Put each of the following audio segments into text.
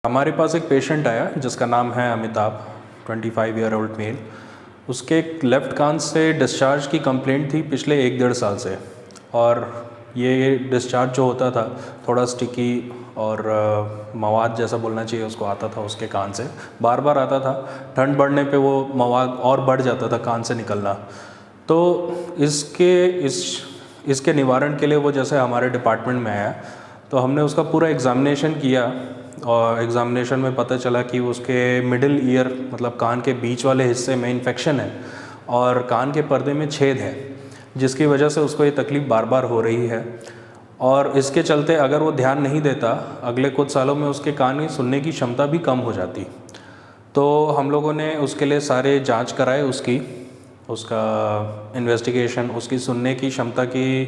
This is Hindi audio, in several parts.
हमारे पास एक पेशेंट आया जिसका नाम है अमिताभ, 25 ईयर ओल्ड मेल। उसके लेफ़्ट कान से डिस्चार्ज की कंप्लेंट थी पिछले 1-1.5 साल से, और ये डिस्चार्ज जो होता था थोड़ा स्टिकी और मवाद जैसा बोलना चाहिए उसको आता था उसके कान से, बार बार आता था। ठंड बढ़ने पे वो मवाद और बढ़ जाता था कान से निकलना। तो इसके निवारण के लिए वो जैसे हमारे डिपार्टमेंट में आया तो हमने उसका पूरा एग्ज़ामिनेशन किया, और एग्ज़ामिनेशन में पता चला कि उसके मिडिल ईयर मतलब कान के बीच वाले हिस्से में इन्फेक्शन है और कान के पर्दे में छेद है, जिसकी वजह से उसको ये तकलीफ़ बार बार हो रही है। और इसके चलते अगर वो ध्यान नहीं देता, अगले कुछ सालों में उसके कान की सुनने की क्षमता भी कम हो जाती। तो हम लोगों ने उसके लिए सारे जांच कराए, उसका इन्वेस्टिगेशन, उसकी सुनने की क्षमता की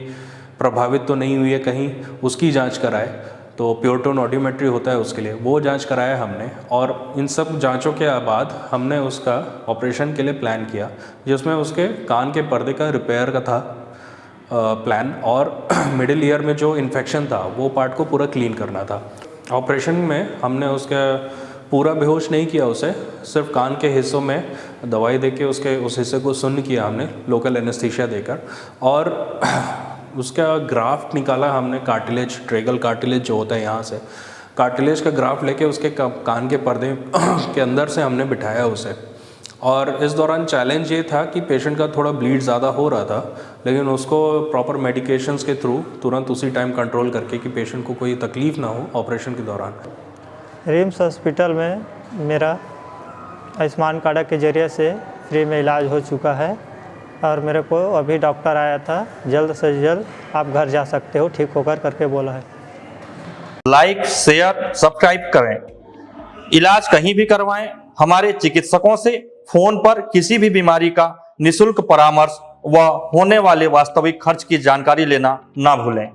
प्रभावित तो नहीं हुई है कहीं, उसकी जांच कराए। तो प्योर टोन ऑडियोमेट्री होता है उसके लिए, वो जांच कराया हमने। और इन सब जांचों के बाद हमने उसका ऑपरेशन के लिए प्लान किया, जिसमें उसके कान के पर्दे का रिपेयर का था प्लान, और मिडिल ईयर में जो इन्फेक्शन था वो पार्ट को पूरा क्लीन करना था। ऑपरेशन में हमने उसका पूरा बेहोश नहीं किया उसे, सिर्फ कान के हिस्सों में दवाई देके उसके उस हिस्से को सुन्न किया हमने लोकल एनेस्थीसिया देकर, और उसका ग्राफ्ट निकाला हमने, कार्टिलेज, ट्रेगल कार्टिलेज जो होता है यहाँ से, कार्टिलेज का ग्राफ्ट लेके उसके कान के पर्दे के अंदर से हमने बिठाया उसे। और इस दौरान चैलेंज ये था कि पेशेंट का थोड़ा ब्लीड ज़्यादा हो रहा था, लेकिन उसको प्रॉपर मेडिकेशंस के थ्रू तुरंत उसी टाइम कंट्रोल करके कि पेशेंट को कोई तकलीफ़ ना हो ऑपरेशन के दौरान। रिम्स हॉस्पिटल में मेरा आयुष्मान कार्ड के ज़रिए से फ्री में इलाज हो चुका है, और मेरे को अभी डॉक्टर आया था, जल्द से जल्द आप घर जा सकते हो ठीक होकर करके बोला है। लाइक, शेयर, सब्सक्राइब करें। इलाज कहीं भी करवाएं, हमारे चिकित्सकों से फोन पर किसी भी बीमारी का निःशुल्क परामर्श व होने वाले वास्तविक खर्च की जानकारी लेना ना भूलें।